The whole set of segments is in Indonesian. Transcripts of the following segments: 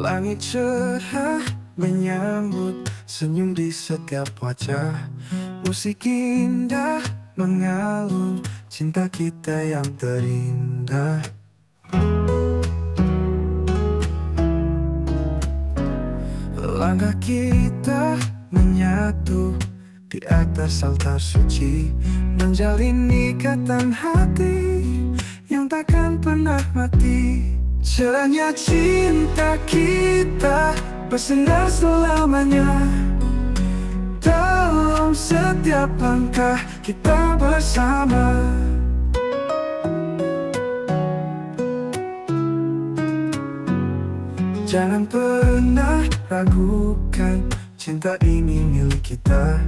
Langit cerah menyambut senyum di setiap wajah. Musik indah mengalun cinta kita yang terindah. Langkah kita menyatu di atas altar suci, menjalin ikatan hati yang takkan pernah mati. Cerahnya cinta kita bersinar selamanya. Dalam setiap langkah kita bersama. Jangan pernah ragukan, cinta ini milik kita.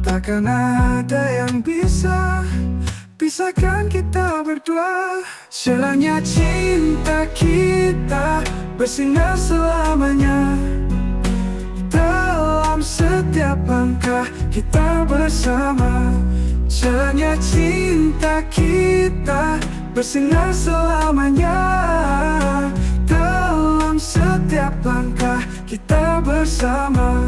Takkan ada yang bisa pisahkan kita berdua. Cerahnya cinta kita bersinar selamanya. Dalam setiap langkah kita bersama. Cerahnya cinta kita bersinar selamanya. Dalam setiap langkah kita bersama.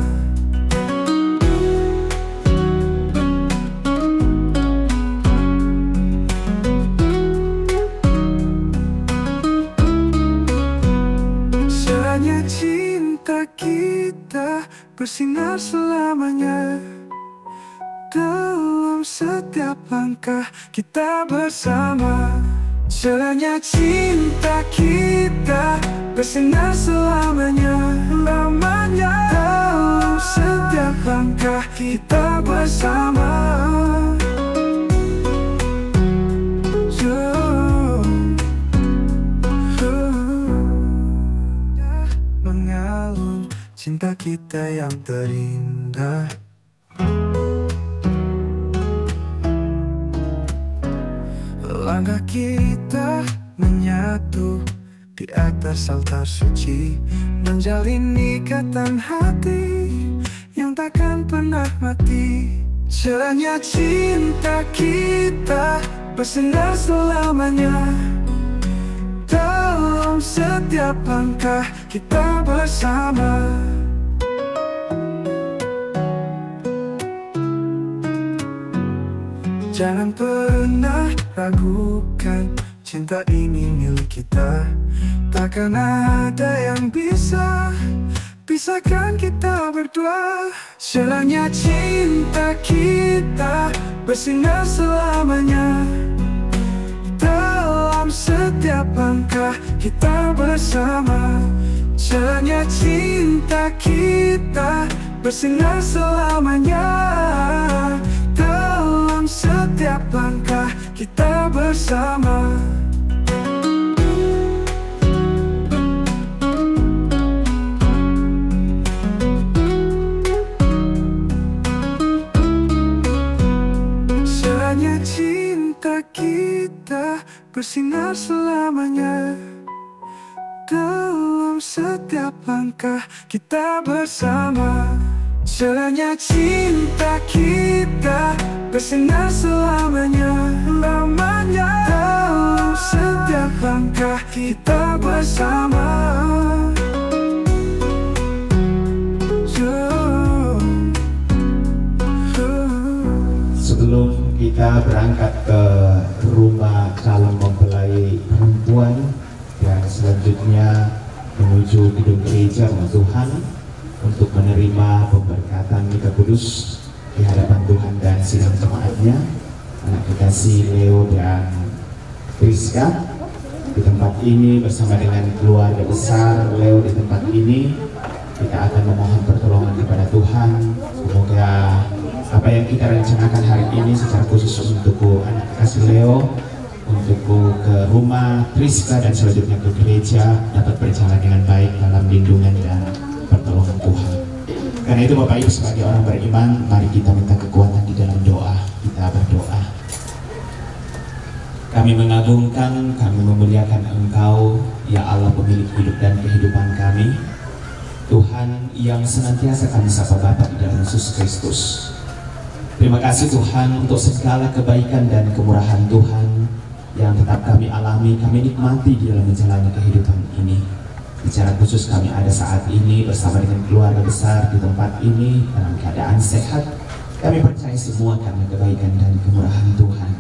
Cerahnya cinta kita bersinar selamanya. Dalam setiap langkah kita bersama. Cerahnya cinta kita bersinar selamanya, lamanya. Dalam setiap langkah kita bersama. Mengalun cinta kita yang terindah. Langkah kita menyatu di atas altar suci, menjalin ikatan hati yang takkan pernah mati. Cerahnya cinta kita bersinar selamanya. Dalam setiap langkah kita bersama. Jangan pernah ragukan, cinta ini milik kita. Takkan ada yang bisa pisahkan kita berdua. Cerahnya cinta kita bersinar selamanya. Dalam setiap langkah kita bersama. Cerahnya cinta kita bersinar selamanya. Dalam setiap langkah kita bersama. Cerahnya cinta kita bersinar selamanya. Dalam setiap langkah kita bersama. Cerahnya cinta kita bersinar selamanya, lamanya. Dalam setiap langkah kita bersama. Sebelum kita berangkat ke rumah calon mempelai perempuan yang selanjutnya menuju gedung gereja Tuhan untuk menerima pemberkatan Mika Kudus di hadapan Tuhan dan sidang jemaatnya, anak kekasih Leo dan Priska di tempat ini bersama dengan keluarga besar Leo di tempat ini. Kita akan memohon pertolongan kepada Tuhan. Semoga apa yang kita rencanakan hari ini secara khusus untukku anak kekasih Leo, untukku ke rumah Priska dan selanjutnya ke gereja dapat berjalan dengan baik dalam lindungan dan pertolongan Tuhan. Karena itu Bapak Ibu sebagai orang beriman, mari kita minta kekuatan di dalam doa. Kita berdoa. Kami mengagungkan, kami memuliakan Engkau, ya Allah pemilik hidup dan kehidupan kami. Tuhan yang senantiasa kami sapa Bapa di dalam Yesus Kristus. Terima kasih Tuhan untuk segala kebaikan dan kemurahan Tuhan yang tetap kami alami, kami nikmati di dalam menjalani kehidupan ini. Secara khusus kami ada saat ini bersama dengan keluarga besar di tempat ini dalam keadaan sehat. Kami percaya semua karena kebaikan dan kemurahan Tuhan.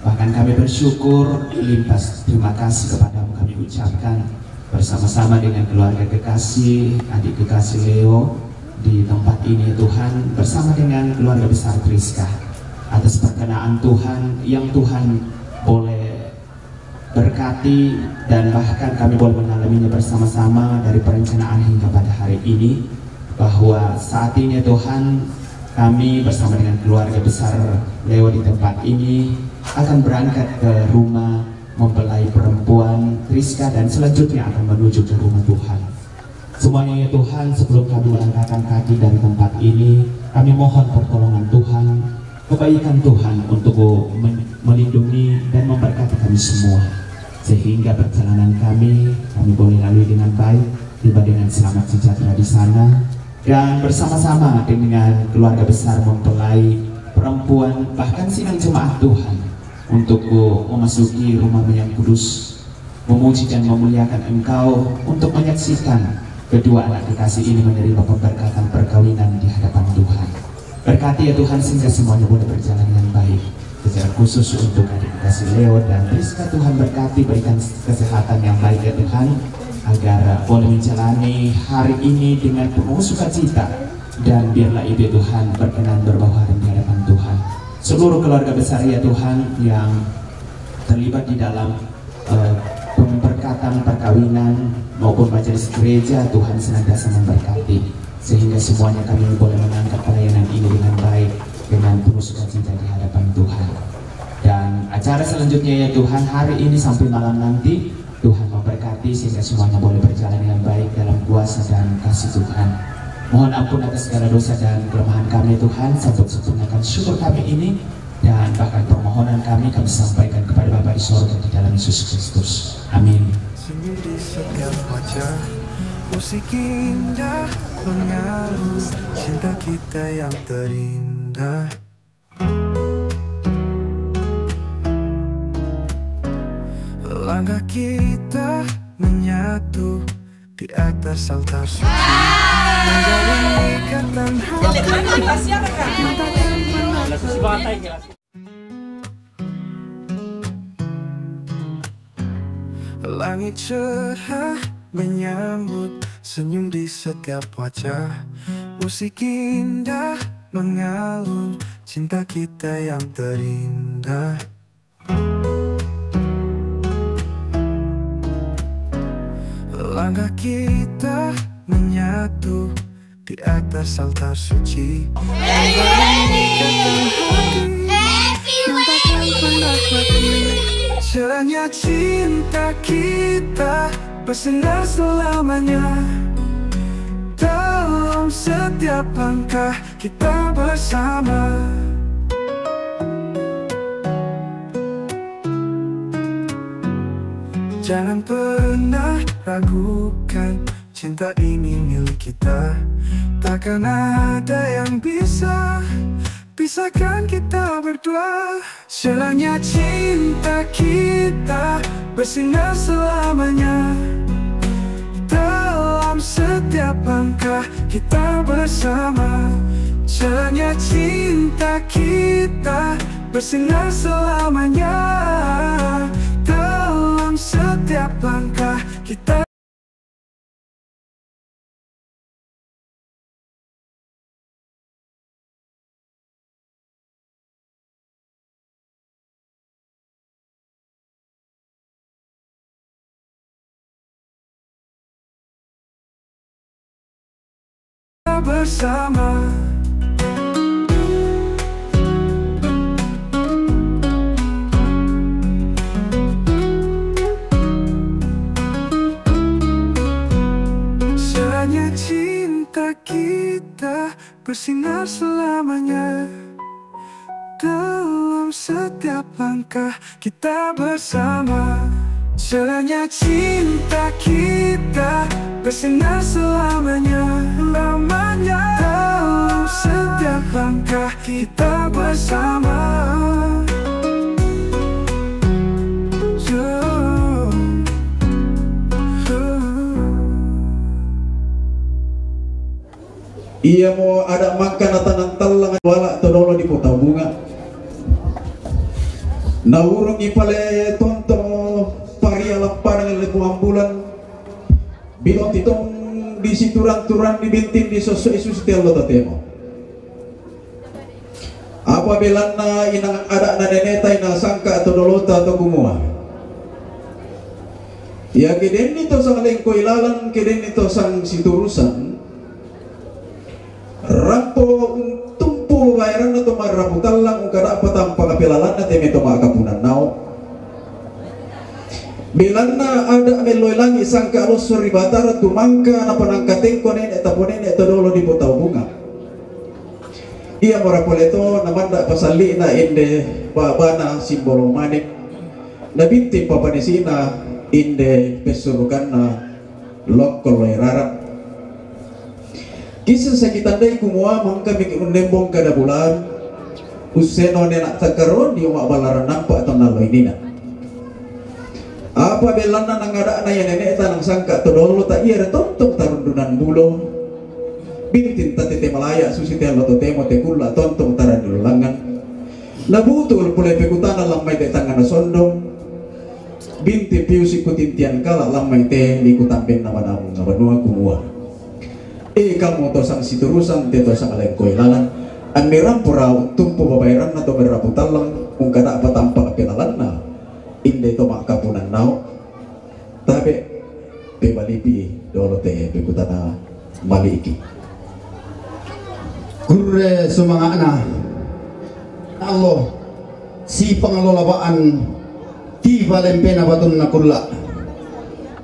Bahkan kami bersyukur limpah terima kasih kepadamu kami ucapkan bersama-sama dengan keluarga kekasih, adik kekasih Leo di tempat ini Tuhan, bersama dengan keluarga besar Priska, atas perkenaan Tuhan yang Tuhan boleh berkati dan bahkan kami boleh mengalaminya bersama-sama dari perencanaan hingga pada hari ini, bahwa saat ini Tuhan kami bersama dengan keluarga besar Leo di tempat ini akan berangkat ke rumah mempelai perempuan Priska dan selanjutnya akan menuju ke rumah Tuhan. Semuanya ya Tuhan, sebelum kami melangkahkan kaki dari tempat ini, kami mohon pertolongan Tuhan, kebaikan Tuhan untuk melindungi dan memberkati kami semua, sehingga perjalanan kami boleh lalui dengan baik, tiba dengan selamat sejahtera di sana, dan bersama-sama dengan keluarga besar mempelai perempuan, bahkan sidang jemaat Tuhan, untuk memasuki rumah yang kudus, memuji dan memuliakan Engkau, untuk menyaksikan kedua anak kekasih ini menerima pemberkatan perkawinan di hadapan Tuhan. Berkati ya Tuhan sehingga semuanya boleh berjalan dengan baik. Secara khusus untuk adik kekasih Leo dan Priska, Tuhan berkati, berikan kesehatan yang baik ya Tuhan, agar boleh menjalani hari ini dengan penuh sukacita, dan biarlah Ibu Tuhan berkenan berbahagia di hadapan Tuhan. Seluruh keluarga besar ya Tuhan yang terlibat di dalam pemberkatan perkawinan maupun majelis gereja, Tuhan senantiasa memberkati, sehingga semuanya kami boleh menangkap pelayanan ini dengan baik, dengan penuh sukacita di hadapan Tuhan. Dan acara selanjutnya ya Tuhan, hari ini sampai malam nanti, Tuhan memberkati sehingga semuanya boleh berjalan dengan baik dalam kuasa dan kasih Tuhan. Mohon ampun atas segala dosa dan kelemahan kami Tuhan, sampai sempurnakan syukur kami ini, dan bahkan permohonan kami sampaikan kepada Bapa di sorga di dalam Yesus Kristus. Amin. Senyum di setiap wajah, musik indah mengalun, cinta kita yang terindah. Langkah kita menyatu di atas altar suci, menjadi ikatan hati, matakan menatap. Langit cerah menyambut senyum di setiap wajah, musik indah mengalun, cinta kita yang terindah. Langkah kita menyatu di atas altar suci, cerahnya cinta kita bersinar selamanya. Dalam setiap langkah kita bersama, jangan pernah ragukan, cinta ini milik kita. Takkan ada yang bisa pisahkan kita berdua. Cerahnya cinta kita bersinar selamanya. Dalam setiap langkah kita bersama, cerahnya cinta kita bersinar selamanya. Dalam setiap langkah kita bersama. Cerahnya cinta kita bersinar selamanya. Dalam setiap langkah kita bersama, cerahnya cinta kita bersinar selamanya, lamanya. Dalam setiap langkah kita bersama. Ia mo ada makan tanang talang wala to dolo di Kota Bunga. Naurung ipale tonto paria lamparan le bulan. Bilot itong di situran-turan di bintin di sosok isu setiap lo tatemo. Apabila na inang ada na neneta ina sangka atau dolota atau kumua. Ya keden ito sang lengko ilalan, keden ito sang siturusan. Rampo tumpu bayaran na tumaraputal lang kung kada patang pakapilalan na teme tumakapunan nao. Bilang na ada meloy lang isang karos ribatara tumangka na panangkateng ko nene tapunin ito dolo di Butaw Bunga. Iya marapoleto naman da pasali na inde babana simbolo manik na binti papanisina inde pesurukan na lokoloy rarap. Kisah sakitandai kumua mangka mikir nembong kada bulan useno nenak takaron di umak balaran nampak atau naloy nina. Apa belana nang ada na yan nenek tanang sangka to dolo ta iya tontok tarundunan bulo bintin tatite malaya susite lo to temo te kulla tontok taran lulangan nabutul pulai pekutana lamai te tangan sondong binti piusi kutintian kala lamai te likutamben nama namu ngabanua kumua. Kamu tosang siturusan te tosang lengkoy lalan amiram pura tumpu babayaran atau berapu talang kung kada apa tampak pilalan na inde to makapunan nao tabe pebalipi dolo te pekutana maliki kurre sumanga na Allah si pangalolabaan di balempena batun na kulla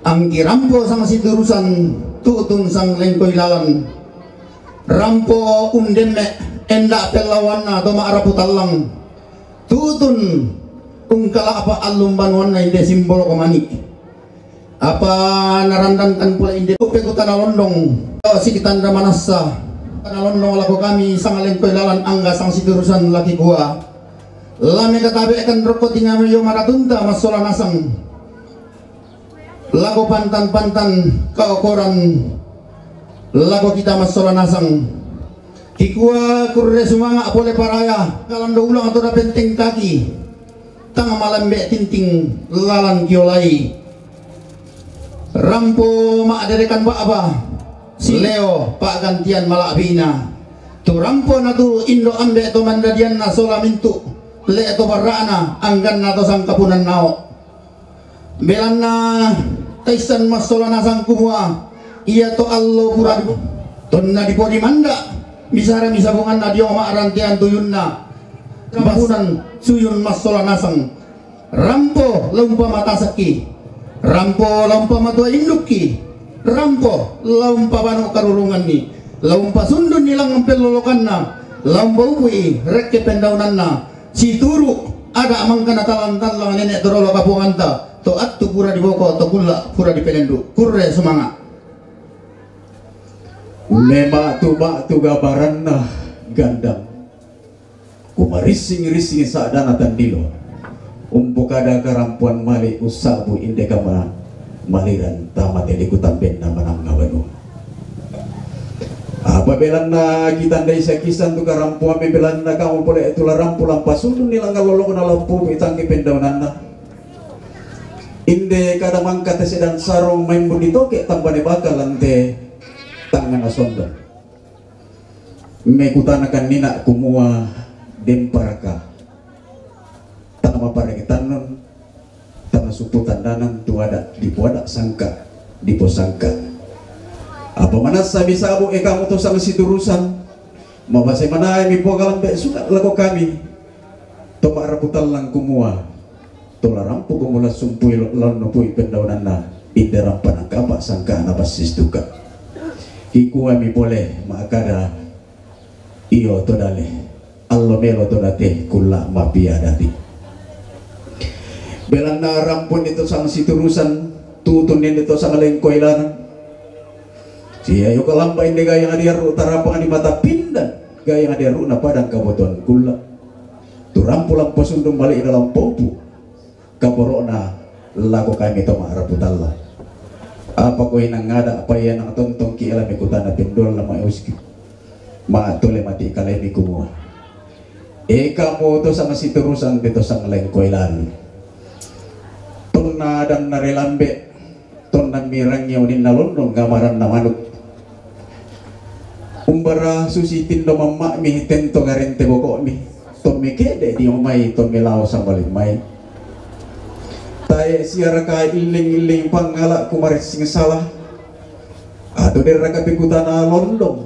ang girampo sang siturusan tutun sang lengkoy lalan rampo undemme enda pelawan na doma araputalang tutun kung kala apa alumban na inde simbol komani apa narandankan pula inde pekutan alondong sikitan ramanasa alondong lako kami sang lengkoy lalan angga sang siturusan laki gua lame katabe akan rokot tingame yo maratunta masola nasang lago pantan-pantan kaukoran lago kita masola nasang kikua kurre sumanga apole paraya kalando ulang atau da penteng kaki tang malambe tinting lalan kiolai rampo mak derekan ba apa si Leo pak gantian malabina tu rampo na tu indo ambe to mandadian na sola mintu le to barana anggan na to sang kapunan nao belan na taisan masola na sang kumua iya to allo pura ton na di podi manda misara misabungan na dio mak rantian tuyun na kapunan suyun masola nasang rampo lumpa mata saki rampo lumpa matua induki rampo lumpa banu karulungan ni lumpa sundun nilang pelolokan na lumpa uwi rekke pendaunan na si turu ada amangkana talang-talang nenek dorolo kapunganta to attu pura di boko to kulla pura di pelendu kurre semangat mema tu gabaran na gandam kumarising-rising saadana tandilo umpukada karampuan mali usabu inde kama maliran tamate likutamben na manang ngawano apabila na kita ndai sa kisan tu karampuan mebelan na kamu pole itulah rampu lampasundun nilang ngalolong na lampu itangki pendaunan na inde kada mangkata sedang sarong main bunditoke tambane bakal lante tangan asonda mekutanakan nina kumua demparaka tanama parekitannon tanah suputan danang tuada dipuada sangka diposangka apa mana sabi sabu kamu to sang siturusan mabase mana mi pokalan be suka lago kami to maraputal lang kumua to larampu kumula sumpui lon pui pendaunan na ideram panangkapa sangka na basis duka hikuwa mi boleh makada iyo to dale allo melo to date kula mapia dadi belang na rampun itu sang siturusan tutunin itu sang lengkoy lanang siya yung kalamba hindi gaya nga diyaru tarapangan ni mata pindan gaya nga diyaru na padang kabutuan kula turampu lang pasundong balik dalam popo kaboro na lago kami ito maaraputala apa ko hinangada apa yan ang tontong kialam ikutan na pindol na mauski ma tole mati kalemi kumu kamu to sama si terusan beto sang lengkoilan tonna dan narelambe tonna mirang yaunin nalondong gamaran na manuk umbara susi tindo mamma mi tento garente boko mi ton me kede di omai ton me lao sambalin mai tae siara ka iling pangala kumaris sing salah atau dari raga pikutana londong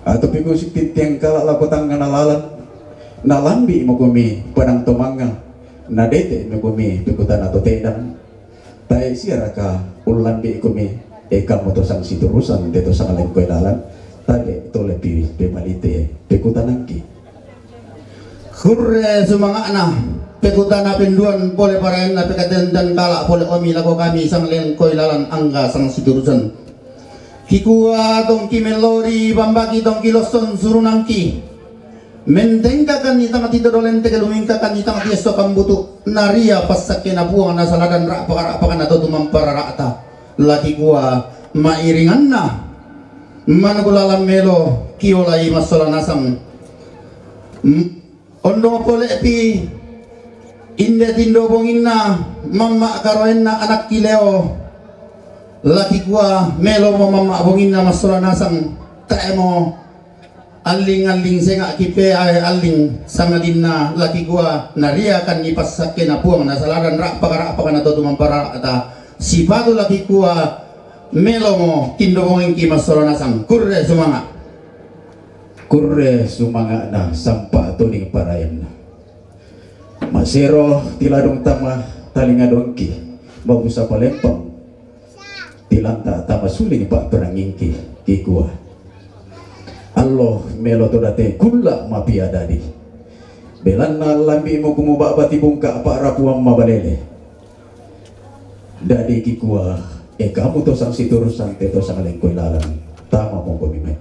atau piku sikit yang kalak lakotang nalalan nalambi mo kumi padang tomanga nadete mo kumi pikutan atau tedang tae siara ka ulambi kumi kamu to sang siturusan deto sang lengkoy dalan tade to lepi pemalite pekutanangki Hurre sumangana pekutana penduan boleh parayan na pekaten dan kalak boleh omi lago kami sang lengkoy lalan angga sang siturusan hikua tong kimelori bambaki tong kiloson surunangki mentengkakan ni tanga tido dolente kelumingkakan ni tanga tiesto kambutu naria pasake na buang na saladan rak-pakan atau tumampara rata laki gua mairingan na managulalam melo kiolai masola nasang ondo pole pi inde tindo bongina mama karoenna anak kileo laki gua melo mama bongina masola nasang taemo aling senga kipe ay aling sangadina laki gua naria kan ni pasake na puang na saladan rak pakan atau tumampara ata sipatu laki gua melo mo tindo bongin ki masola nasang kurre sumanga na sampa tuning parayan masero tiladong tama talinga dongki babusa palempang tilanta tama suling pak perangingki kikua Allah melo to date kulla mapiadadi belanna lambi mo kumuba bati bungka pak rapuang mabalele dadi kikua kamu to sang siturusan teto sang lengkoy lalang tama mo kumime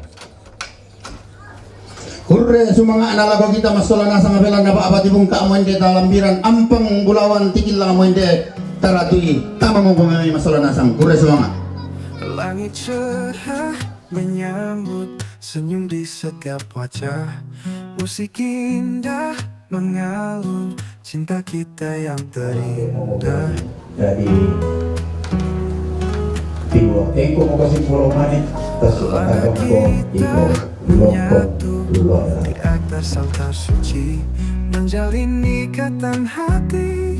Hurre sumanga nalago kita masola na sang abelan na baabati bungka mo inde talambiran ampang bulawan tikil lang mo inde taratui tama mo kumime masola na sang hurre sumanga Langit cerah menyambut senyum di setiap wajah musik indah mengalun cinta kita yang terindah dari tiwa engko mo kasih pulau manik tasukkan ko iko menyatu di atas altar suci menjalin ikatan hati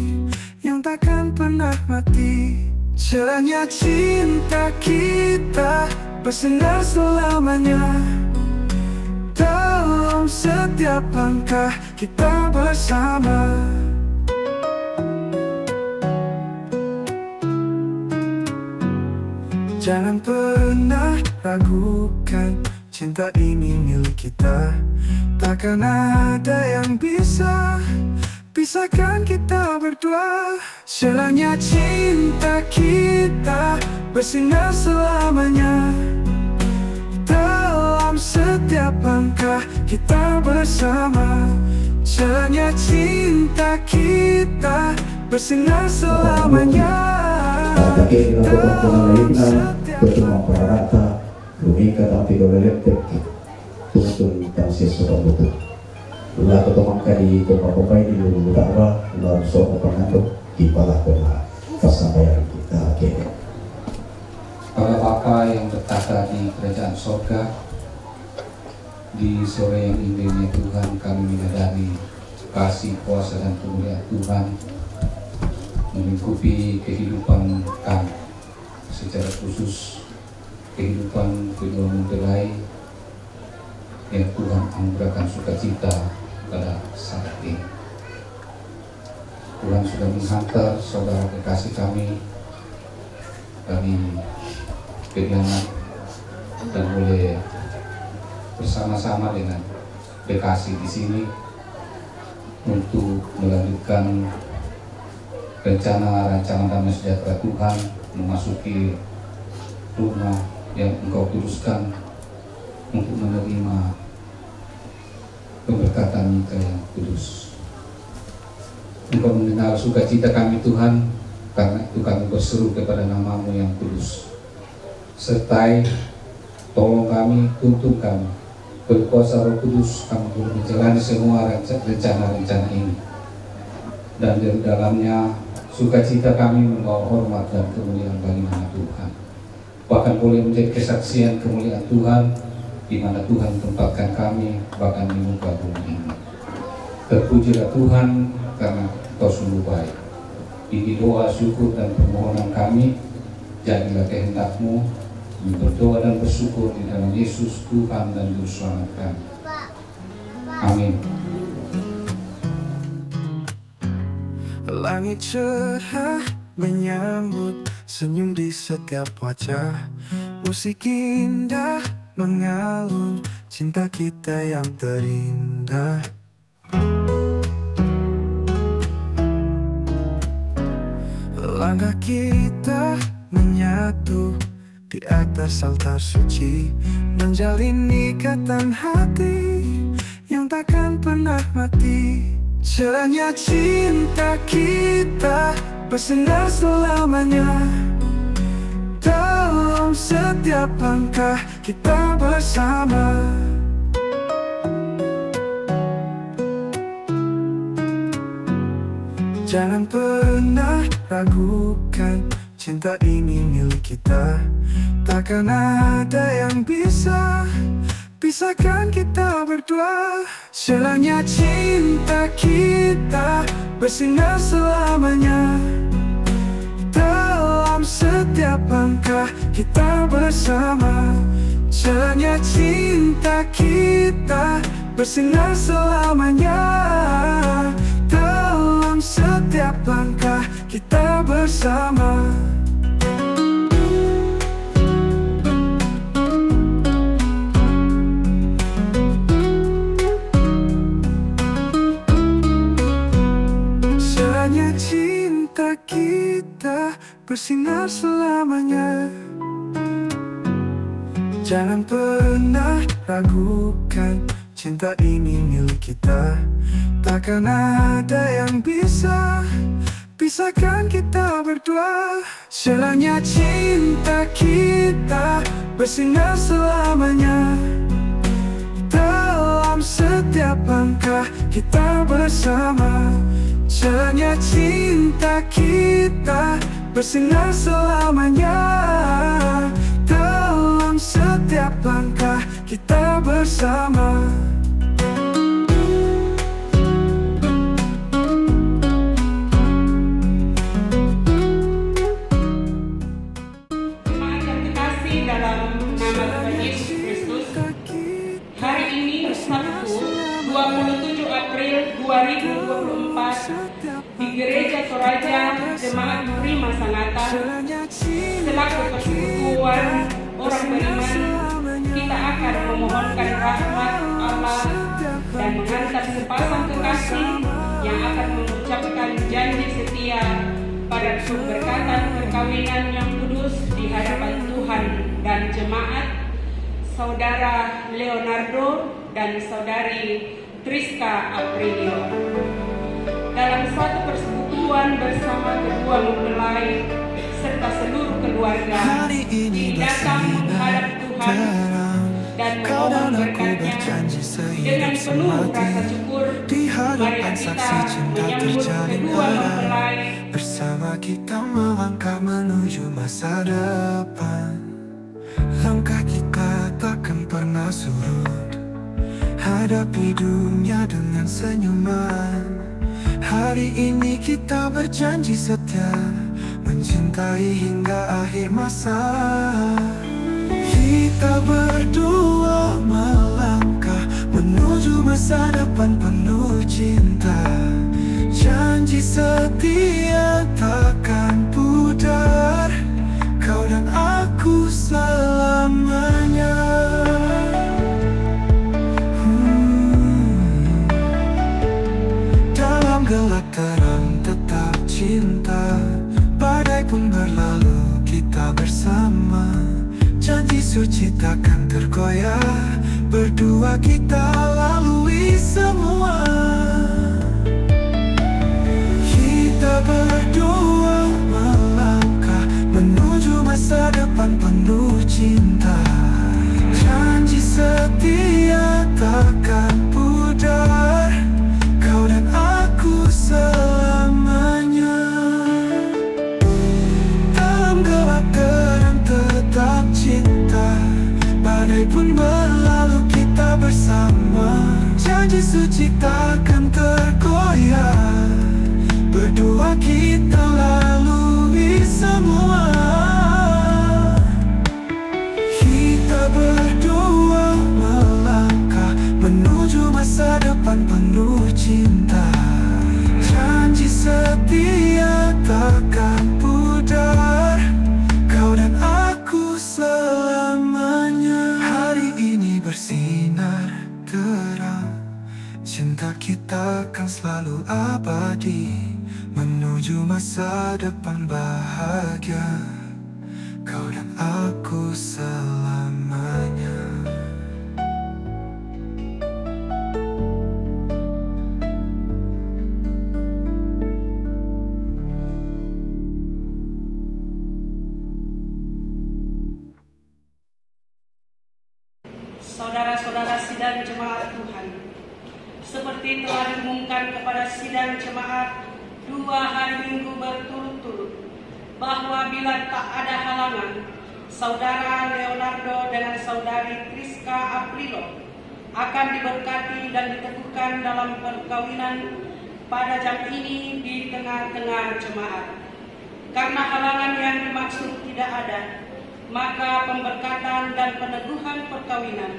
yang takkan pernah mati. Cerahnya cinta kita bersinar selamanya dalam setiap langkah kita bersama. Jangan pernah ragukan, cinta ini milik kita. Takkan ada yang bisa pisahkan kita berdua. Cerahnya cinta kita bersinar selamanya dalam setiap langkah kita bersama. Cerahnya cinta kita bersinar selamanya dalam setiap langkah. Lumika tapi doleleptek tuntun tansi soto butuh. La ketomangka di kopa-kopai di lulu dakwah lalu sopo pangando kipala kona pasabayan kita akhirnya. Para Bapa yang bertata di kerajaan sorga, di sore yang indahnya Tuhan kami menyadari kasih, kuasa dan kemuliaan Tuhan melingkupi kehidupan kami, secara khusus kehidupan kedua mempelai yang Tuhan anugerahkan sukacita pada saat ini. Tuhan sudah menghantar saudara kekasih kami dari Kediaman dan boleh bersama-sama dengan kekasih di sini untuk melanjutkan rencana damai sejahtera Tuhan memasuki rumah yang Engkau kuduskan untuk menerima pemberkatan Engkau yang kudus. Engkau mengenal sukacita kami Tuhan, karena itu kami berseru kepada nama-Mu yang kudus. Sertai, tolong kami, tuntun kami berkuasa Roh Kudus, kami boleh menjalani semua rencana-rencana ini. Dan dari dalamnya sukacita kami membawa hormat dan kemuliaan bagi nama Tuhan. Bahkan boleh menjadi kesaksian kemuliaan Tuhan di mana Tuhan tempatkan kami bahkan di muka bumi ini. Terpujilah Tuhan karena Kau sungguh baik. Ini doa, syukur dan permohonan kami, jadilah kehendak-Mu. Berdoa dan bersyukur di dalam Yesus Tuhan dan Juru Selamat kami. Amin. Langit cerah menyambut senyum di setiap wajah. Musik indah mengalun cinta kita yang terindah. Langkah kita menyatu di atas altar suci, menjalin ikatan hati yang takkan pernah mati. Cerahnya cinta kita bersinar selamanya. Dalam setiap langkah kita bersama. Jangan pernah ragukan, cinta ini milik kita. Takkan ada yang bisa pisahkan kita berdua. Cerahnya cinta kita bersinar selamanya. Dalam setiap langkah kita bersama. Cerahnya cinta kita bersinar selamanya. Dalam setiap langkah kita bersama. Cerahnya cinta kita bersinar selamanya. Jangan pernah ragukan, cinta ini milik kita. Takkan ada yang bisa pisahkan kita berdua. Cerahnya cinta kita bersinar selamanya. Dalam setiap langkah kita bersama. Cerahnya cinta kita bersinar selamanya. Dalam setiap langkah kita bersama. Hari ini Sabtu 27 April 2024 di Gereja Toraja Jemaat Prima Sangatta, selaku persekutuan orang beriman, kita akan memohonkan rahmat Allah dan menghantar sepasang kekasih yang akan mengucapkan janji setia pada keberkatan perkawinan yang kudus di hadapan Tuhan dan jemaat, Saudara Leonardo dan Saudari Triska Aprilio. Dalam satu persekutuan bersama kedua mempelai serta seluruh keluarga, ini datang menghadap Tuhan dan memohon berkat-Nya dengan penuh rasa syukur. Mari kita menyambut kedua mempelai. Bersama kita melangkah menuju masa depan. Langkah kita takkan pernah surut, hadapi dunia dengan senyuman. Hari ini kita berjanji setia, mencintai hingga akhir masa. Kita berdua melangkah menuju masa depan penuh cinta. Janji setia takkan pudar, kau dan aku selamanya. Dalam gelap terang tetap cinta, badai pun berlalu kita bersama. Janji suci takkan tergoyah, berdua kita lalui semua. Kita berdua melangkah menuju masa depan penuh cinta. Janji setia Badai pun berlalu kita bersama, janji suci takkan tergoyah. Berdua kita lalui semua. Kita berdua melangkah menuju masa depan penuh cinta. Janji setia takkan pudar, kau dan aku selamanya. Hari ini bersinar terang, cinta kita akan selalu abadi. Menuju masa depan bahagia, kau dan aku selamanya. Saudara-saudara sidang jemaat Tuhan, seperti telah diumumkan kepada sidang jemaat 2 hari Minggu berturut-turut, bahwa bila tak ada halangan, Saudara Leonardo dengan Saudari Priska Aprilo akan diberkati dan diteguhkan dalam perkawinan pada jam ini di tengah-tengah jemaat. Karena halangan yang dimaksud tidak ada, maka pemberkatan dan peneguhan perkawinan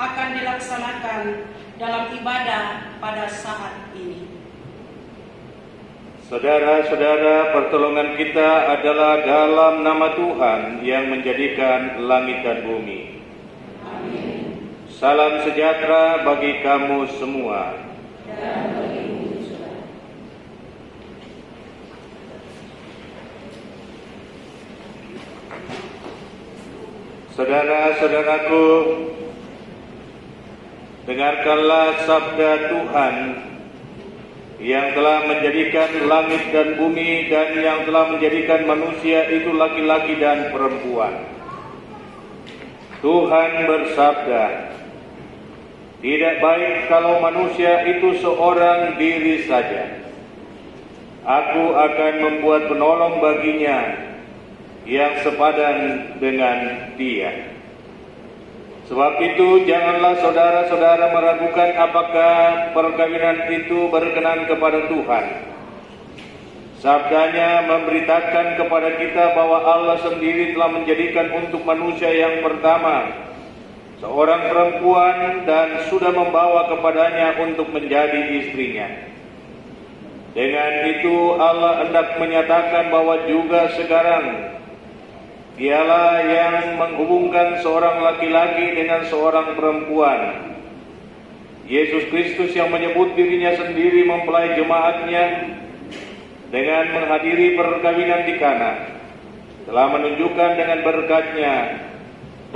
akan dilaksanakan dalam ibadah pada saat ini. Saudara-saudara, pertolongan kita adalah dalam nama Tuhan yang menjadikan langit dan bumi. Amin. Salam sejahtera bagi kamu semua. Dan bagimu juga. Saudara-saudaraku, dengarkanlah sabda Tuhan yang telah menjadikan langit dan bumi dan yang telah menjadikan manusia itu laki-laki dan perempuan. Tuhan bersabda, tidak baik kalau manusia itu seorang diri saja. Aku akan membuat penolong baginya yang sepadan dengan dia. Sebab itu janganlah saudara-saudara meragukan apakah perkawinan itu berkenan kepada Tuhan. Sabdanya memberitakan kepada kita bahwa Allah sendiri telah menjadikan untuk manusia yang pertama seorang perempuan dan sudah membawa kepadanya untuk menjadi istrinya. Dengan itu Allah hendak menyatakan bahwa juga sekarang Dialah yang menghubungkan seorang laki-laki dengan seorang perempuan. Yesus Kristus yang menyebut dirinya sendiri mempelai jemaatnya dengan menghadiri perkawinan di Kana, telah menunjukkan dengan berkat-Nya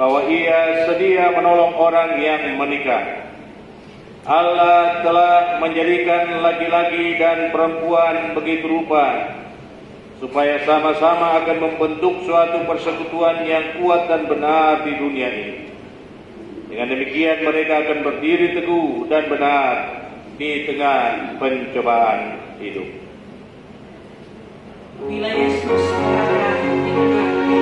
bahwa Ia sedia menolong orang yang menikah. Allah telah menjadikan laki-laki dan perempuan begitu rupa supaya sama-sama akan membentuk suatu persekutuan yang kuat dan benar di dunia ini. Dengan demikian mereka akan berdiri teguh dan benar di tengah pencobaan hidup. Bila Yesus berada di tengah-tengah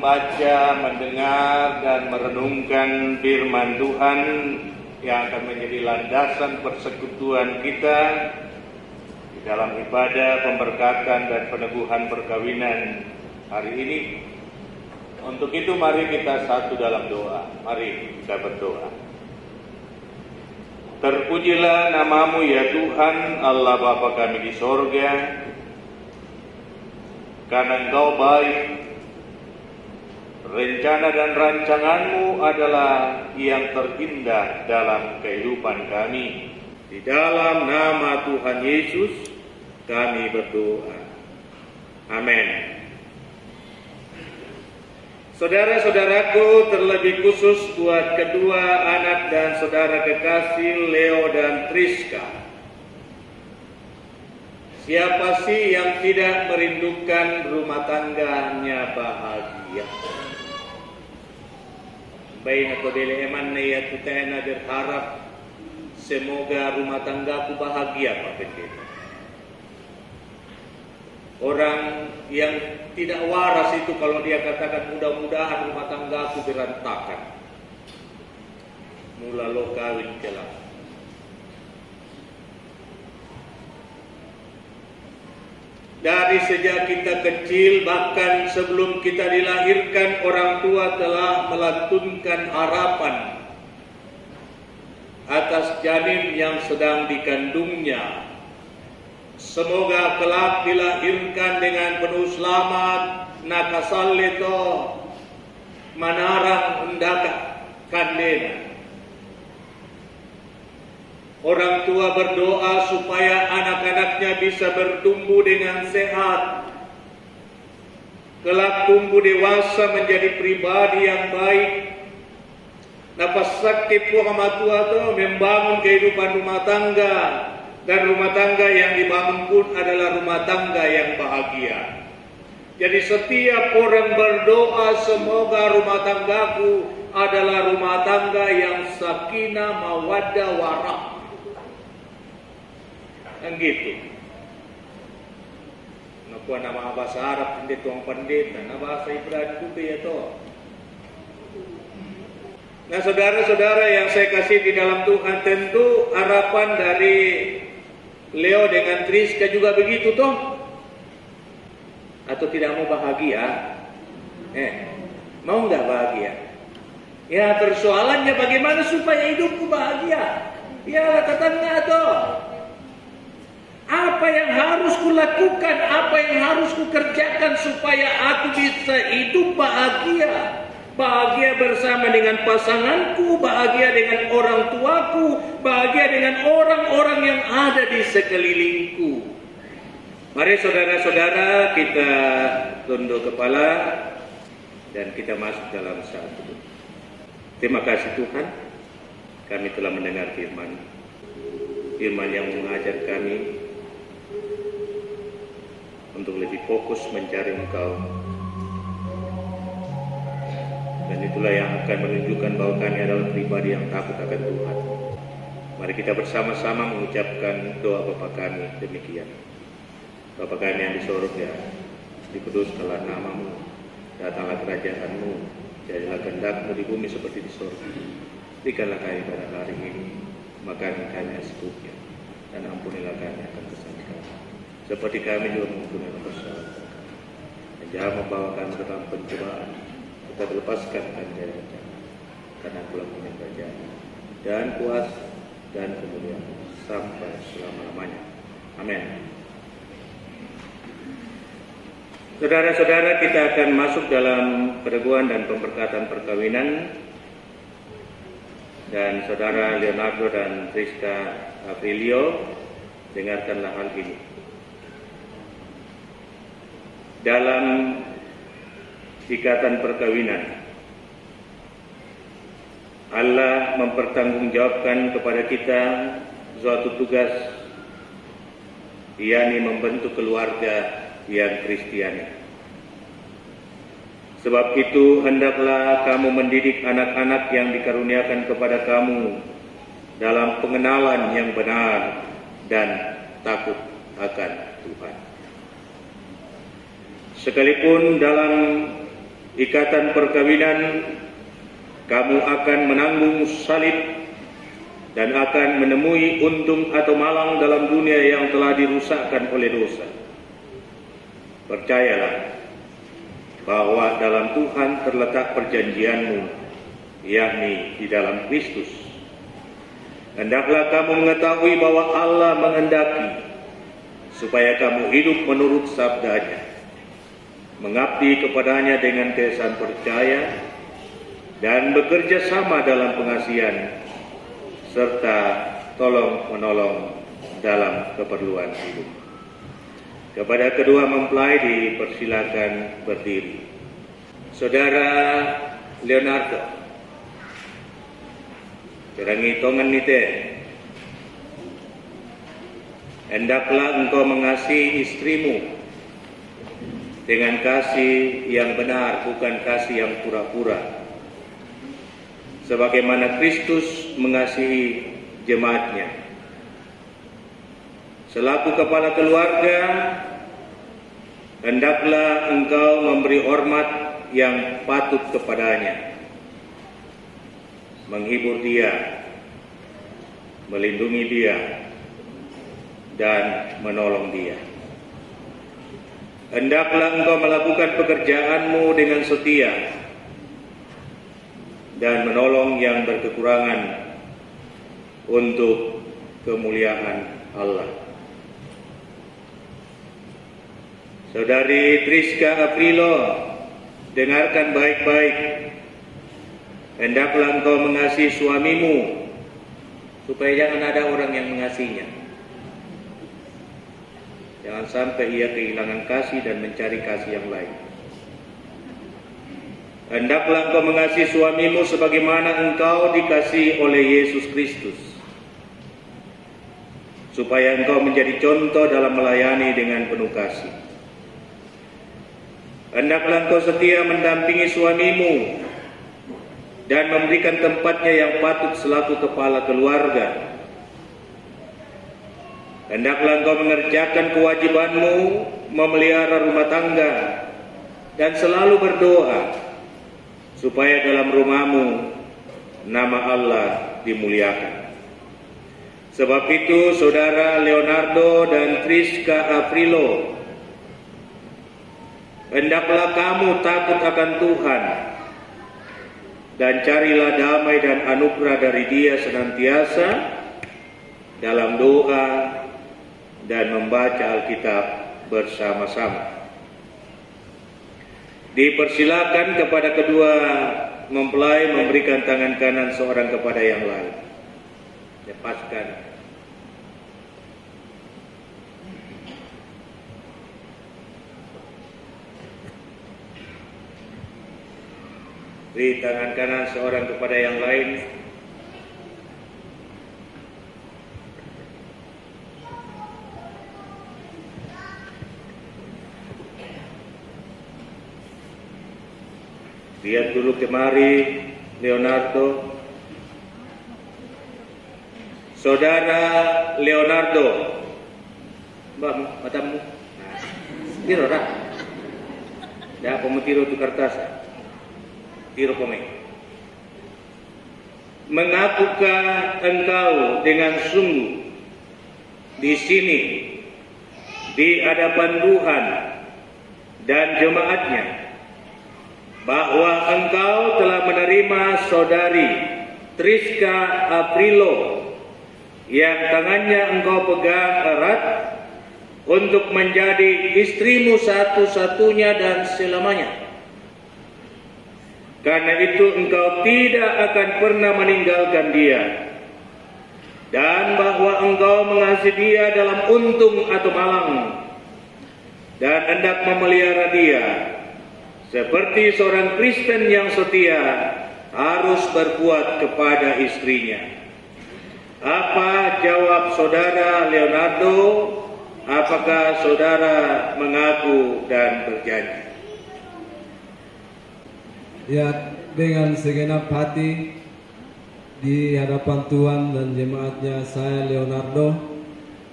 membaca, mendengar, dan merenungkan firman Tuhan yang akan menjadi landasan persekutuan kita di dalam ibadah pemberkatan dan peneguhan perkawinan hari ini. Untuk itu mari kita satu dalam doa. Mari kita berdoa. Terpujilah namamu ya Tuhan, Allah Bapa kami di sorga, karena Engkau baik. Rencana dan rancangan-Mu adalah yang terindah dalam kehidupan kami. Di dalam nama Tuhan Yesus kami berdoa. Amin. Saudara-saudaraku, terlebih khusus buat kedua anak dan saudara kekasih Leo dan Triska. Siapa sih yang tidak merindukan rumah tangganya bahagia? Baik atau beleman ya kita berharap semoga rumah tanggaku bahagia Pak Pendeta. Orang yang tidak waras itu kalau dia katakan mudah-mudahan rumah tanggaku berantakan. Mula lo kawin kelak. Dari sejak kita kecil, bahkan sebelum kita dilahirkan, orang tua telah melantunkan harapan atas janin yang sedang dikandungnya. Semoga kelak dilahirkan dengan penuh selamat, nakasal itu manarang undaka kandena. Orang tua berdoa supaya anak-anaknya bisa bertumbuh dengan sehat, kelak tumbuh dewasa menjadi pribadi yang baik. Napas sakit Muhammad tua itu membangun kehidupan rumah tangga. Dan rumah tangga yang dibangun pun adalah rumah tangga yang bahagia. Jadi setiap orang berdoa semoga rumah tanggaku adalah rumah tangga yang sakinah, mawaddah, warahmah. Kan gitu. Nakuan nama bahasa Arab pendeta tuang pendeta, nama bahasa Ibrani juga ya toh. Nah saudara-saudara yang saya kasih di dalam Tuhan, tentu harapan dari Leo dengan Triska juga begitu toh? Atau tidak mau bahagia? Mau nggak bahagia? Ya persoalannya bagaimana supaya hidupku bahagia? Ya katakan toh. Apa yang harus kulakukan? Apa yang harus kukerjakan supaya aku bisa hidup bahagia? Bahagia bersama dengan pasanganku, bahagia dengan orang tuaku, bahagia dengan orang-orang yang ada di sekelilingku. Mari saudara-saudara kita tunduk kepala dan kita masuk dalam satu. Terima kasih Tuhan, kami telah mendengar firman yang mengajar kami untuk lebih fokus mencari Engkau. Dan itulah yang akan menunjukkan bahwa kami adalah pribadi yang takut akan Tuhan. Mari kita bersama-sama mengucapkan doa Bapa kami demikian. Bapa kami yang di surga, dikuduskanlah namamu, datanglah kerajaan-Mu, jadilah kehendak-Mu di bumi seperti di surga. Berikanlah kami pada hari ini makanan kami yang secukupnya, dan ampunilah kami akan kesalahan kami, seperti kami juga mengampuni kesalahan kami. Dan jangan membawa kami dalam pencobaan, kita lepaskan kami dari bencana, karena Engkau punya kerajaan dan kuasa dan kemuliaan sampai selama-lamanya. Amin. Saudara-saudara, kita akan masuk dalam peneguhan dan pemberkatan perkawinan. Dan saudara Leonardo dan Triska Aprilio, dengarkanlah hal ini. Dalam ikatan perkawinan, Allah mempertanggungjawabkan kepada kita suatu tugas, yakni membentuk keluarga yang Kristiani. Sebab itu hendaklah kamu mendidik anak-anak yang dikaruniakan kepada kamu dalam pengenalan yang benar dan takut akan Tuhan. Sekalipun dalam ikatan perkawinan kamu akan menanggung salib dan akan menemui untung atau malang dalam dunia yang telah dirusakkan oleh dosa. Percayalah bahwa dalam Tuhan terletak perjanjianmu, yakni di dalam Kristus. Hendaklah kamu mengetahui bahwa Allah menghendaki supaya kamu hidup menurut sabdanya, mengabdi kepadanya dengan keesaan percaya, dan bekerja sama dalam pengasihan, serta tolong-menolong dalam keperluan hidup. Kepada kedua mempelai dipersilakan berdiri. Saudara Leonardo, terang hitungan nite, hendaklah engkau mengasihi istrimu dengan kasih yang benar, bukan kasih yang pura-pura, sebagaimana Kristus mengasihi jemaatnya. Selaku kepala keluarga, hendaklah engkau memberi hormat yang patut kepadanya, menghibur dia, melindungi dia, dan menolong dia. Hendaklah engkau melakukan pekerjaanmu dengan setia dan menolong yang berkekurangan untuk kemuliaan Allah. Saudari Triska Aprilo, dengarkan baik-baik. Hendaklah engkau mengasihi suamimu, supaya jangan ada orang yang mengasihinya. Jangan sampai ia kehilangan kasih dan mencari kasih yang lain. Hendaklah engkau mengasihi suamimu sebagaimana engkau dikasihi oleh Yesus Kristus, supaya engkau menjadi contoh dalam melayani dengan penuh kasih. Hendaklah engkau setia mendampingi suamimu dan memberikan tempatnya yang patut selaku kepala keluarga. Hendaklah engkau mengerjakan kewajibanmu memelihara rumah tangga dan selalu berdoa supaya dalam rumahmu nama Allah dimuliakan. Sebab itu saudara Leonardo dan Triska Aprilo, hendaklah kamu takut akan Tuhan dan carilah damai dan anugerah dari Dia senantiasa dalam doa dan membaca Alkitab bersama-sama. Dipersilakan kepada kedua mempelai memberikan tangan kanan seorang kepada yang lain. Lepaskan. Beri tangan kanan seorang kepada yang lain. Lihat dulu kemari, Leonardo. Saudara Leonardo, mbak matamu. Tiro dah. Dah pemutiro tu kertas. Tiro pemain. Mengakukah engkau dengan sungguh di sini di hadapan Tuhan dan jemaatnya bahwa engkau telah menerima saudari Triska Aprilo yang tangannya engkau pegang erat untuk menjadi istrimu satu-satunya dan selamanya? Karena itu engkau tidak akan pernah meninggalkan dia, dan bahwa engkau mengasihi dia dalam untung atau malang, dan hendak memelihara dia seperti seorang Kristen yang setia harus berbuat kepada istrinya. Apa jawab saudara Leonardo? Apakah saudara mengaku dan berjanji? Ya, dengan segenap hati di hadapan Tuhan dan jemaatnya, saya Leonardo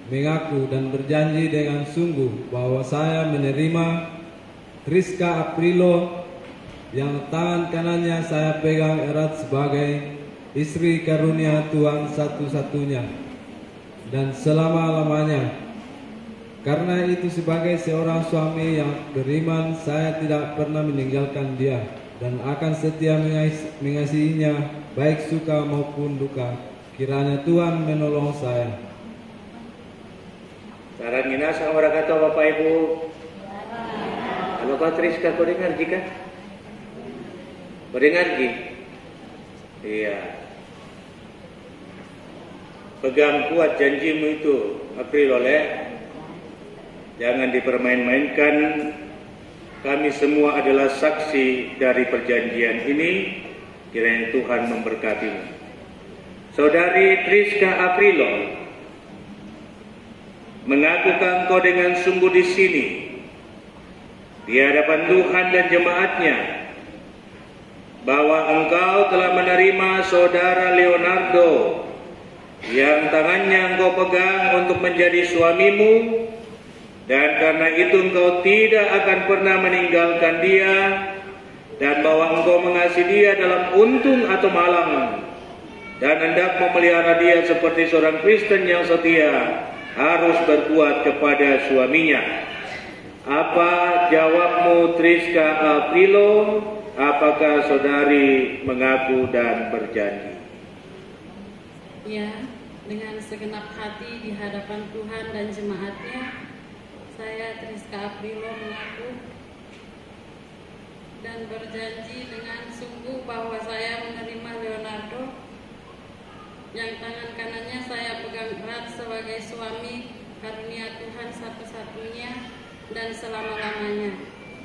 mengaku dan berjanji dengan sungguh bahwa saya menerima Triska Aprilo yang tangan kanannya saya pegang erat sebagai istri karunia Tuhan satu-satunya dan selama-lamanya. Karena itu sebagai seorang suami yang beriman, saya tidak pernah meninggalkan dia dan akan setia mengasihinya baik suka maupun duka. Kiranya Tuhan menolong saya. Saran minasa orang kata Bapak Ibu. Kalau kau Triska, kau dengar jika? Kau dengar Ji? Iya. Pegang kuat janjimu itu, April oleh. Jangan dipermain-mainkan kami semua adalah saksi dari perjanjian ini. Kiranya Tuhan memberkatimu. Saudari Triska Aprilo, mengakukah engkau dengan sungguh di sini di hadapan Tuhan dan jemaatnya bahwa engkau telah menerima saudara Leonardo yang tangannya engkau pegang untuk menjadi suamimu, dan karena itu engkau tidak akan pernah meninggalkan dia, dan bahwa engkau mengasihi dia dalam untung atau malang, dan hendak memelihara dia seperti seorang Kristen yang setia harus berbuat kepada suaminya. Apa jawabmu, Triska Aprilo? Apakah saudari mengaku dan berjanji? Ya, dengan segenap hati di hadapan Tuhan dan jemaatnya, saya Triska Aprilo mengaku dan berjanji dengan sungguh bahwa saya menerima Leonardo yang tangan kanannya saya pegang erat sebagai suami karunia Tuhan satu-satunya dan selama-lamanya.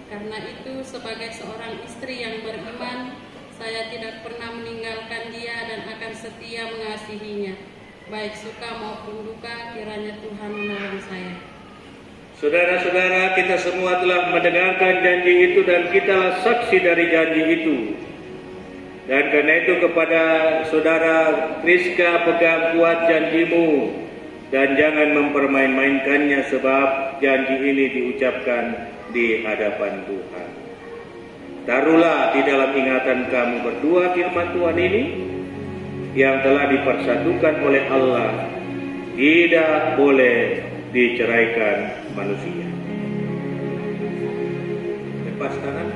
Karena itu, sebagai seorang istri yang beriman, saya tidak pernah meninggalkan dia dan akan setia mengasihinya, baik suka maupun duka. Kiranya Tuhan menolong saya. Saudara-saudara, kita semua telah mendengarkan janji itu dan kitalah saksi dari janji itu. Dan karena itu kepada saudara Triska, pegang kuat janjimu dan jangan mempermain-mainkannya, sebab janji ini diucapkan di hadapan Tuhan. Taruhlah di dalam ingatan kamu berdua firman Tuhan ini yang telah dipersatukan oleh Allah, tidak boleh diceraikan manusia. Lepas tangan.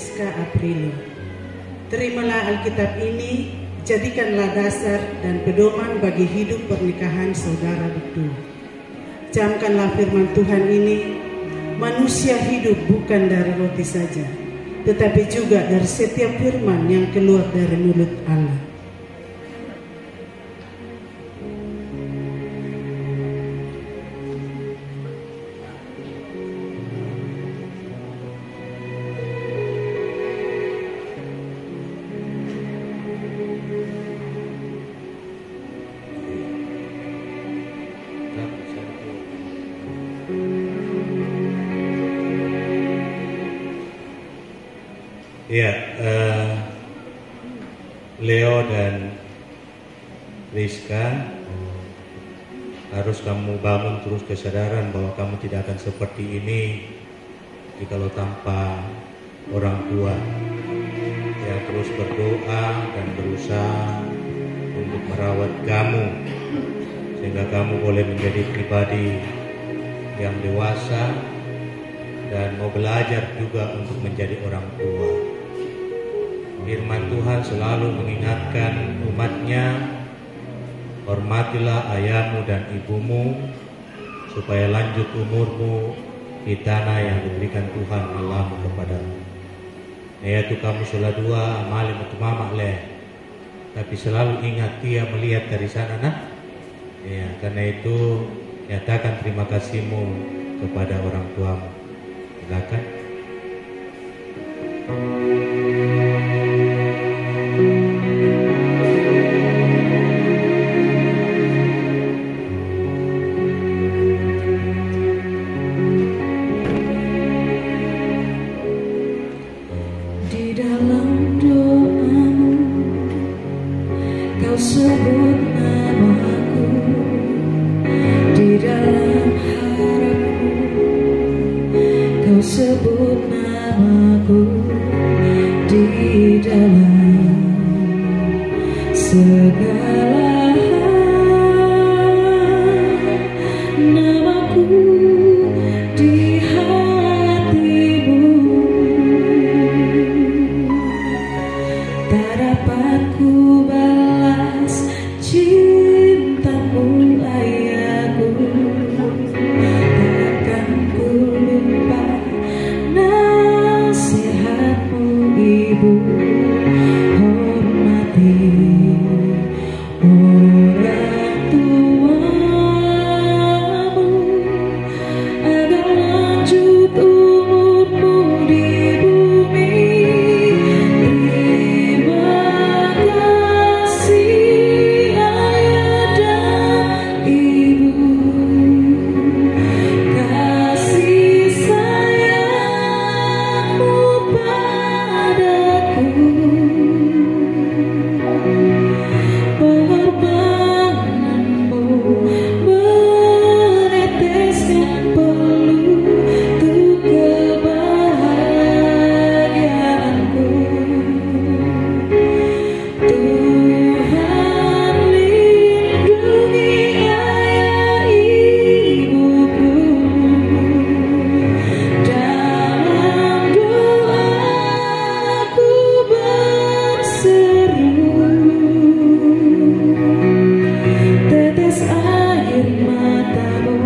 Rizka Aprili. Terimalah Alkitab ini, jadikanlah dasar dan pedoman bagi hidup pernikahan saudara berdua. Camkanlah firman Tuhan ini, manusia hidup bukan dari roti saja, tetapi juga dari setiap firman yang keluar dari mulut Allah. Ya, Leo dan Rizka, harus kamu bangun terus kesadaran bahwa kamu tidak akan seperti ini jikalau tanpa orang tua. Ya, terus berdoa dan berusaha untuk merawat kamu sehingga kamu boleh menjadi pribadi yang dewasa dan mau belajar juga untuk menjadi orang tua. Firman Tuhan selalu mengingatkan umatnya, hormatilah ayahmu dan ibumu supaya lanjut umurmu di tanah yang diberikan Tuhan Allahmu kepadamu. Yaitu kamu sudah dua malim atau mama leh, tapi selalu ingat dia melihat dari sana nah. Ya, karena itu nyatakan terima kasihmu kepada orang tuamu. Silakan. Di dalam doamu kau sebut namaku, di dalam harapmu kau sebut namaku, di dalam segala namaku di hatimu. Tak dapat ku balas cintamu ayahku, takkan ku lupa nasihatmu ibu. Hormati orang tuamu agar lanjut umurmu di bumi. Terima kasih ayah dan ibu, kasih sayangmu padaku, pengorbananmu meneteskan peluh untuk kebahagiaanku. Tuhan lindungi ayah ibuku, dalam doaku berseru, tetes air matamu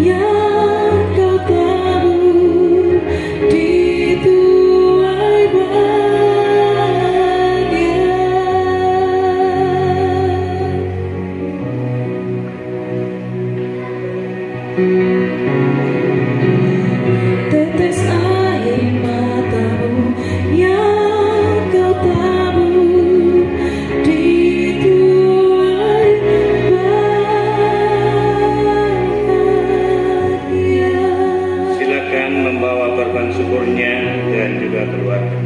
yang kau tabur dituai bahagia. Tetes air matamu yang kau tabur dituai bahagia. Silakan membawa korban syukurnya dan juga keluarga.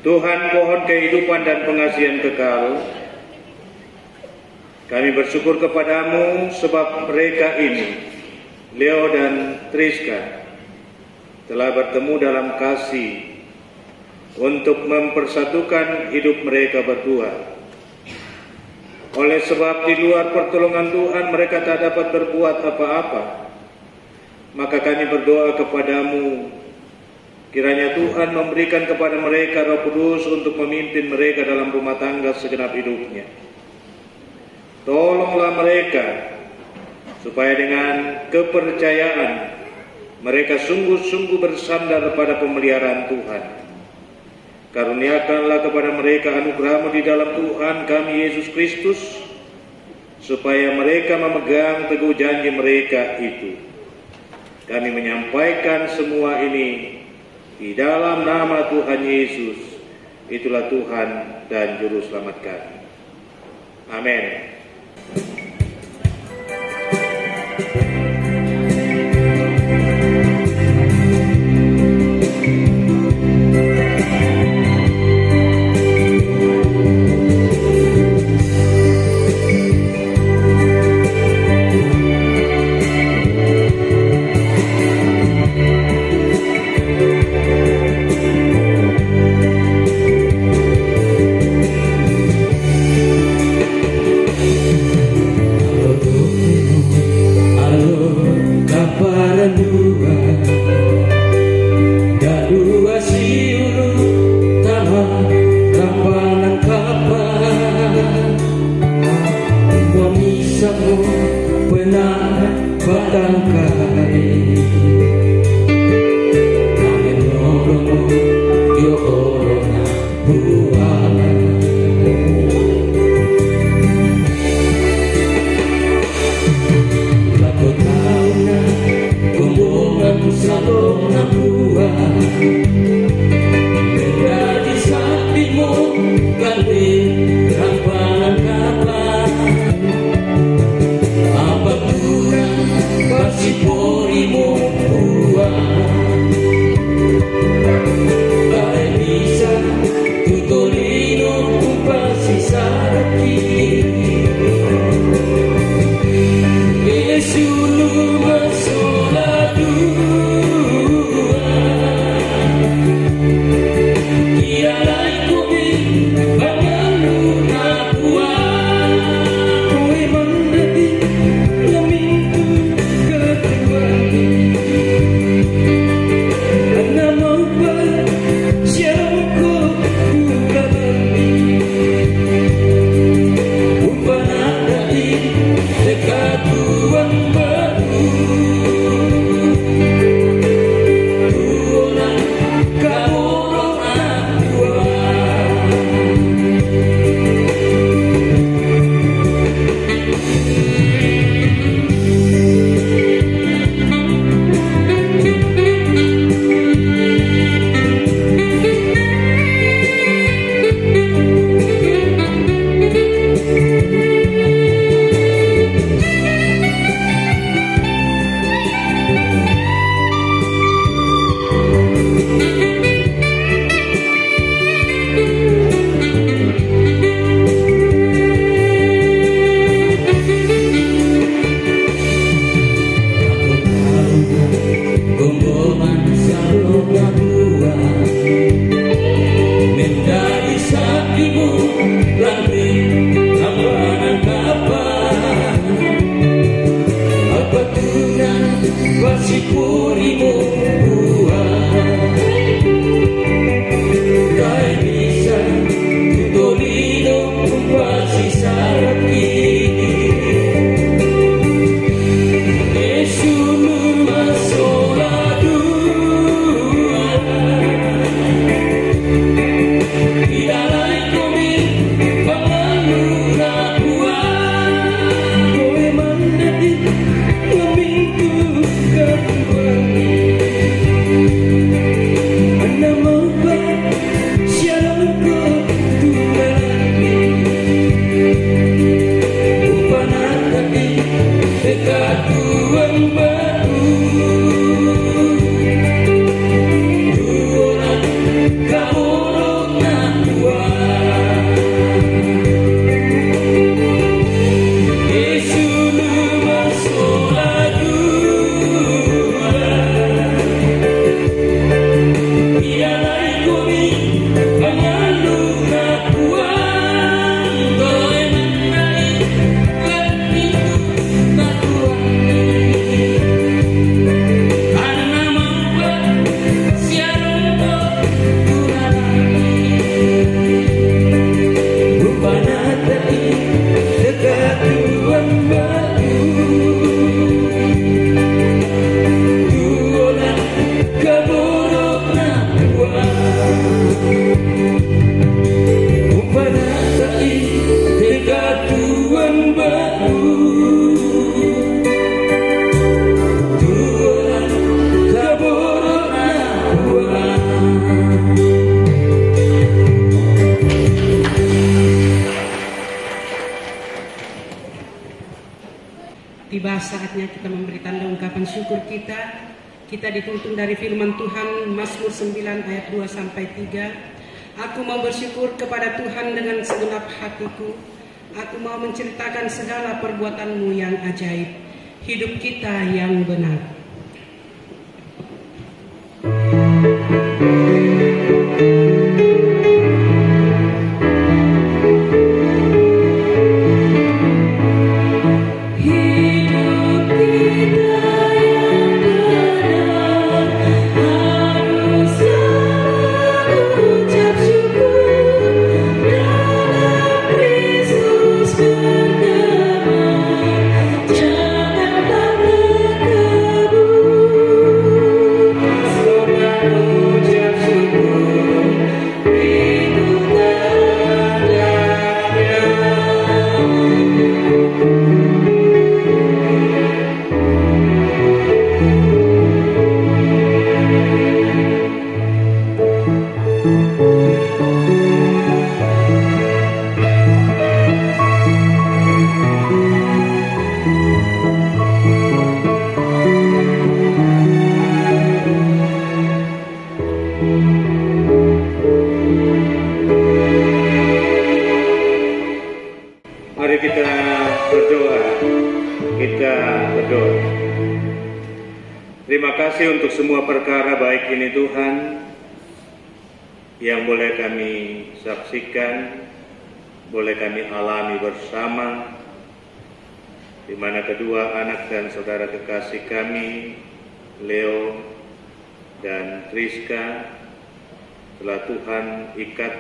Tuhan pohon kehidupan dan pengasihan kekal, kami bersyukur kepadamu sebab mereka ini, Leo dan Triska, telah bertemu dalam kasih untuk mempersatukan hidup mereka berdua. Oleh sebab di luar pertolongan Tuhan mereka tak dapat berbuat apa-apa, maka kami berdoa kepadamu, kiranya Tuhan memberikan kepada mereka Roh Kudus untuk memimpin mereka dalam rumah tangga segenap hidupnya. Tolonglah mereka supaya dengan kepercayaan mereka sungguh-sungguh bersandar pada pemeliharaan Tuhan. Karuniakanlah kepada mereka anugerah-Mu di dalam Tuhan kami Yesus Kristus, supaya mereka memegang teguh janji mereka itu. Kami menyampaikan semua ini di dalam nama Tuhan Yesus, itulah Tuhan dan Juru Selamat kami. Amin. saatnya kita memberi tanda ungkapan syukur kita. Kita dituntun dari firman Tuhan Mazmur 9 ayat 2 sampai 3. Aku mau bersyukur kepada Tuhan dengan segenap hatiku. Aku mau menceritakan segala perbuatan-Mu yang ajaib, hidup kita yang benar. Terima kasih untuk semua perkara baik ini Tuhan yang boleh kami saksikan, boleh kami alami bersama, di mana kedua anak dan saudara kekasih kami, Leo dan Triska, telah Tuhan ikat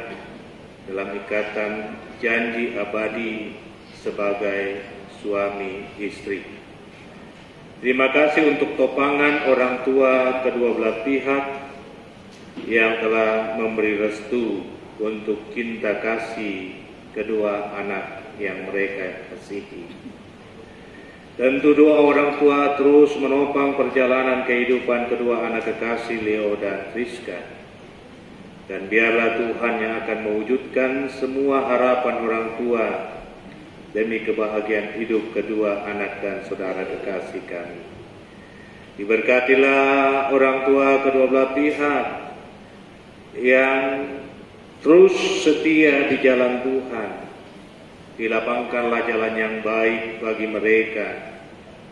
dalam ikatan janji abadi sebagai suami istri. Terima kasih untuk topangan orang tua kedua belah pihak yang telah memberi restu untuk cinta kasih kedua anak yang mereka kasihi. Tentu doa orang tua terus menopang perjalanan kehidupan kedua anak kekasih Leo dan Triska. Dan biarlah Tuhan yang akan mewujudkan semua harapan orang tua demi kebahagiaan hidup kedua anak dan saudara kekasih kami. Diberkatilah orang tua kedua belah pihak yang terus setia di jalan Tuhan. Dilapangkanlah jalan yang baik bagi mereka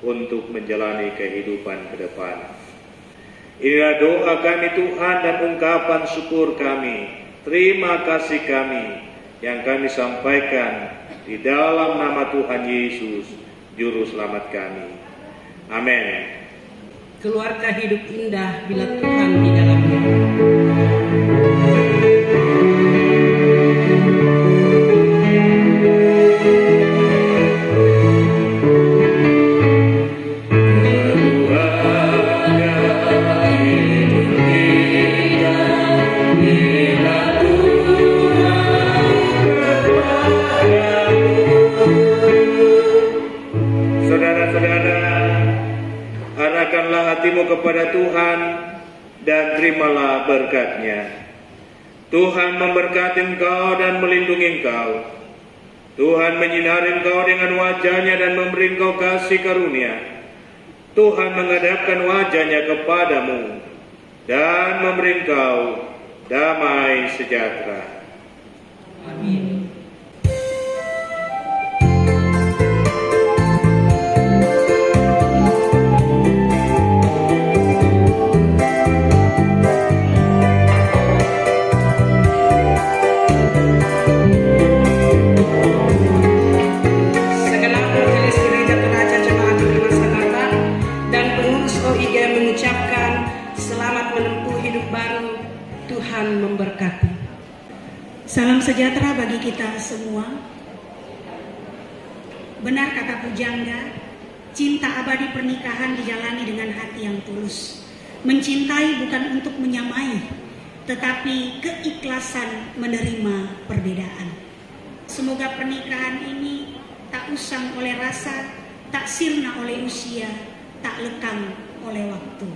untuk menjalani kehidupan ke depan. Inilah doa kami Tuhan dan ungkapan syukur kami. Terima kasih kami yang kami sampaikan di dalam nama Tuhan Yesus, Juru Selamat kami. Amin. Keluarga hidup indah bila Tuhan di dalamnya. Kepada Tuhan dan terimalah berkat-Nya. Tuhan memberkati engkau dan melindungi engkau. Tuhan menyinari engkau dengan wajah-Nya dan memberi engkau kasih karunia. Tuhan menghadapkan wajah-Nya kepadamu dan memberi engkau damai sejahtera. Amin. Memberkati. Salam sejahtera bagi kita semua. Benar kata pujangga, cinta abadi pernikahan dijalani dengan hati yang tulus. Mencintai bukan untuk menyamai, tetapi keikhlasan menerima perbedaan. Semoga pernikahan ini tak usang oleh rasa, tak sirna oleh usia, tak lekang oleh waktu.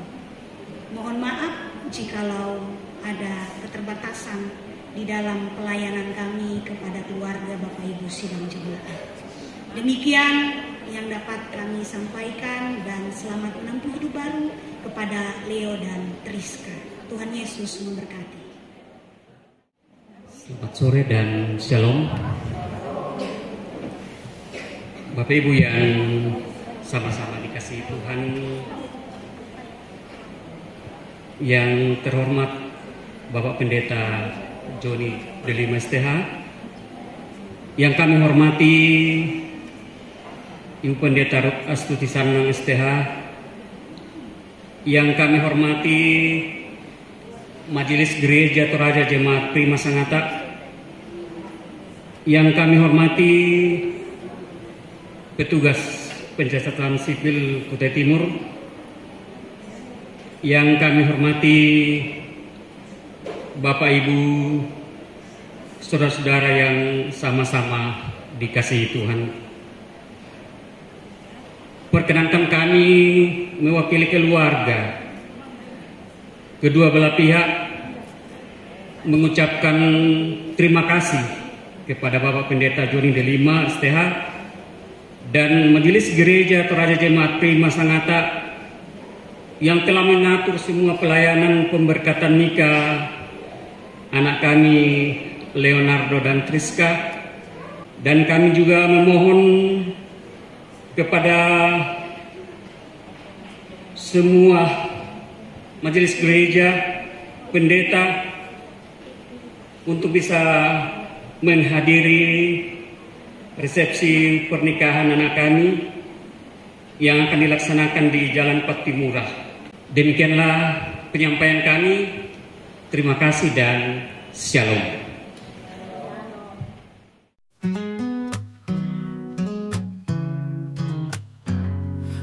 Mohon maaf jikalau ada keterbatasan di dalam pelayanan kami kepada keluarga Bapak Ibu sidang jemaat. Demikian yang dapat kami sampaikan, dan selamat menempuh hidup baru kepada Leo dan Triska. Tuhan Yesus memberkati. Selamat sore dan shalom. Bapak Ibu yang sama-sama dikasihi Tuhan, yang terhormat Bapak Pendeta Joni Delima STH, yang kami hormati Ibu Pendeta Ruth Astuti Sanang STH, yang kami hormati Majelis Gereja Toraja Jemaat Prima Sangatta, yang kami hormati petugas pencatatan sipil Kutai Timur, yang kami hormati Bapak Ibu, saudara-saudara yang sama-sama dikasihi Tuhan. Perkenankan kami mewakili keluarga kedua belah pihak mengucapkan terima kasih kepada Bapak Pendeta Joni Delima STH dan Majelis Gereja Toraja Jemaat Prima Sangatta yang telah mengatur semua pelayanan pemberkatan nikah anak kami Leonardo dan Triska. Dan kami juga memohon kepada semua majelis gereja, pendeta, untuk bisa menghadiri resepsi pernikahan anak kami yang akan dilaksanakan di Jalan Patimura. Demikianlah penyampaian kami. Terima kasih dan shalom.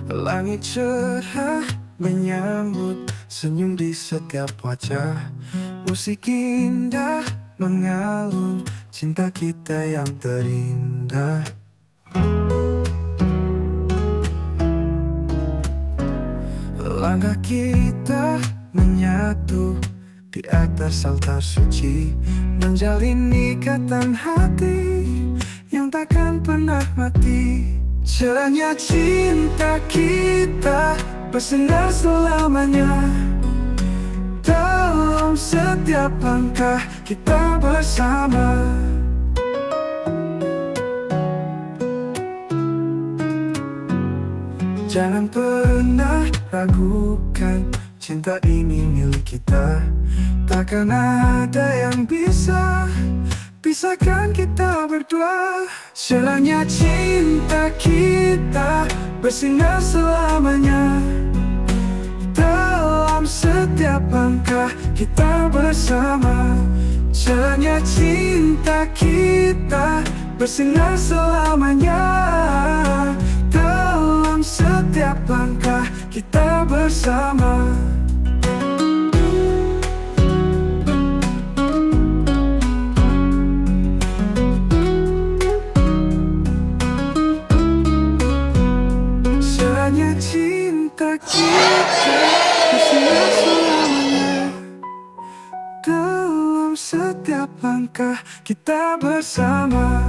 Langit cerah menyambut senyum di setiap wajah, musik indah mengalun cinta kita yang terindah. Langkah kita menyatu di atas altar suci, menjalin ikatan hati yang takkan pernah mati. Cerahnya cinta kita bersinar selamanya, dalam setiap langkah kita bersama. Jangan pernah ragukan, cinta ini milik kita. Takkan ada yang bisa pisahkan kita berdua. Cerahnya cinta kita bersinar selamanya, dalam setiap langkah kita bersama. Cerahnya cinta kita bersinar selamanya, dalam setiap langkah kita bersama. Cerahnya cinta kita bersinar selamanya, dalam setiap langkah kita bersama.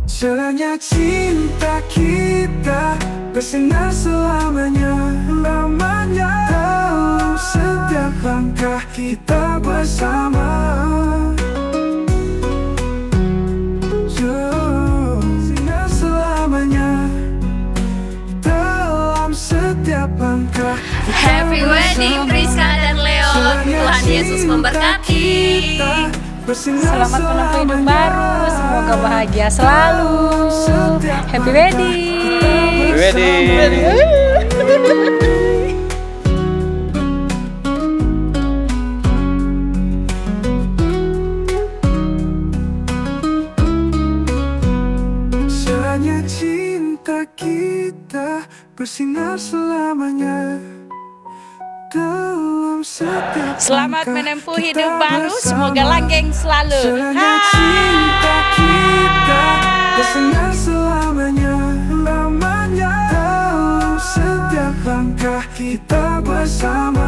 Cerahnya cinta kita bersinar selamanya, lamanya, dalam setiap langkah kita bersama. Sinar selamanya, dalam setiap langkah kita Happy wedding Triska dan Leo. Tuhan Yesus memberkati. Selamat menempuh hidup baru, semoga bahagia selalu. Happy wedding. Happy wedding. Cerahnya cinta kita bersinar selamanya, dalam setiap Selamat menempuh hidup baru, semoga langgeng selalu. Cerahnya cinta kita bersinar selamanya, lamanya, dalam setiap langkah kita bersama.